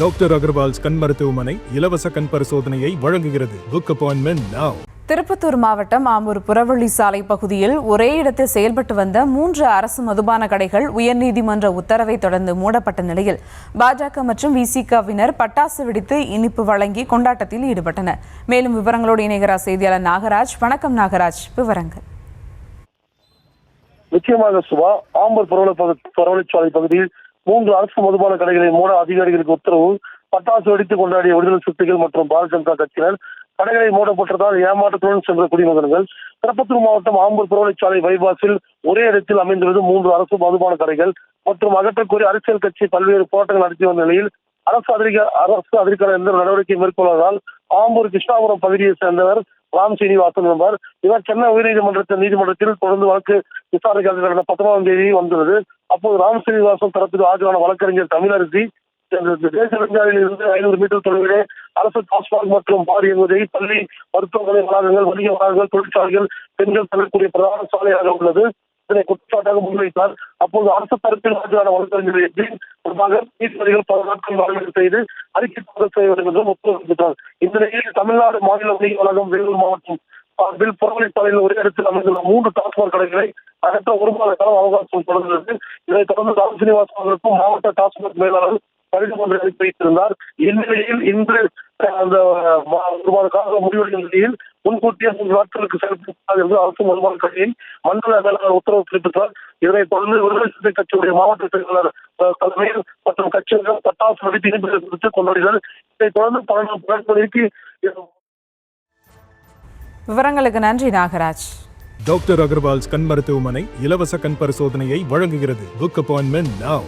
Doctor Agarwal's கண் மருத்துவமனை இலவச கண் பரிசோதனையை வழங்குகிறது. Book appointment now. திருப்பத்தூர் மாவட்டம் ஆம்பூர் புறவள்ளி சாலை பகுதியில் ஒரே இடத்தில் செயல்பட்டு வந்த 3 அரசு மதுபான கடைகள் உயர்நீதிமன்ற உத்தரவை தொடர்ந்து மூடப்பட்ட நிலையில் பாஜக மற்றும் விசிகவினர் பட்டாசு வெடித்து இனிப்பு வழங்கி கொண்டாட்டத்தில் ஈடுபட்டனர். மேலும் விவரங்களோடு இணைகிறார் செய்தியாளர் நாகராஜ். வணக்கம் நாகராஜ், விவரங்கள். நிச்சயமாக சுபா, ஆம்பூர் புறவழிச்சாலை பகுதியில் 3 அரசு மதுபான கடைகளை மூட அதிகாரிகளுக்கு உத்தரவு. பட்டாசு வெடித்து கொண்டாடிய விடுதலை சிறுத்தைகள் மற்றும் பாரதிய ஜனதா கட்சியினர் கடைகளை மூடப்பட்டதால் ஏமாற்றத்துடன் சென்ற குடிமகன்கள். திருப்பத்தூர் மாவட்டம் ஆம்பூர் புறவழிச்சாலை பைபாஸில் ஒரே இடத்தில் அமைந்துள்ளது 3 அரசு மதுபான கடைகள் மற்றும் அகற்றக்கோரி அரசியல் கட்சி பல்வேறு போராட்டங்கள் நடத்தி வந்த நிலையில் அரசு அதிகார எந்த நடவடிக்கை மேற்கொள்வதால் ஆம்பூர் கிருஷ்ணாபுரம் பகுதியை சேர்ந்தவர் ராம் சீனிவாசன் என்பவர். இவர் சென்னை நீதிமன்றத்தில் தொடர்ந்து வழக்கு விசாரணைக்காக கடந்த 19ஆம் தேதி வந்துள்ளது. அப்போது ராம் சீனிவாசன் தரப்பில் ஆஜரான வழக்கறிஞர் தமிழரசி தேசிய நெடுஞ்சாலையில் இருந்து 500 மீட்டர் தொலைவிலே அரசு டாஸ்மாக் மற்றும் பார் இயங்குவதை பள்ளி, மருத்துவமனை வளாகங்கள், வணிக வளாகங்கள், தொழிற்சாலைகள், பெண்கள் தரக்கூடிய பிரதான சாலையாக உள்ளது. இதனை குற்றச்சாட்டாக முன்வைத்தார். அப்போது அரசு தரப்பில் ஆஜரான வழக்கறிஞர் நீதிபதிகள் பல நாட்கள் வரவேற்பு செய்து அறிக்கை தாக்கல் செய்ய வேண்டும் என்றும் உத்தரவிட்டார். இந்த நிலையில் தமிழ்நாடு மாநில வணிக வளாகம் வேலூர் மாவட்டம் புறவழிச்சாலையில் ஒரே இடத்தில் அமைந்துள்ள 3 டாஸ்மாக் கடைகளை அகற்ற 1 மாத காலம் அவகாசம் தொடர்ந்தது. இதைத் தொடர்ந்து ராம் சீனிவாசன் அவர்களுக்கும் மாவட்ட டாஸ்மாக் மேலாளர் கடிதம் ஒன்றை அனுப்பி வைத்திருந்தார். இந்நிலையில் இன்று அந்த 1 மாத காலம் முடிவடைந்த நிலையில் முன்கூட்டியே 3 நாட்களுக்கு செயல்படுத்தாது என்று அரசு மதுபான கடையின் மண்டல மேலாளர் உத்தரவு பிறப்பித்தார். இதனைத் தொடர்ந்து விடுதலை சிறுத்தை கட்சியுடைய மாவட்ட செயலாளர் தலைமையில் மற்றும் கட்சியினர் பட்டாசு வெடித்து இனிப்புகளை குறித்து கொண்டாடினர். இதைத் தொடர்ந்து 12 மணிக்கு விவரங்களுக்கு நன்றி நாகராஜ். டாக்டர் அகர்வால்ஸ் கண் மருத்துவமனை இலவச கண் பரிசோதனையை வழங்குகிறது. Book appointment now.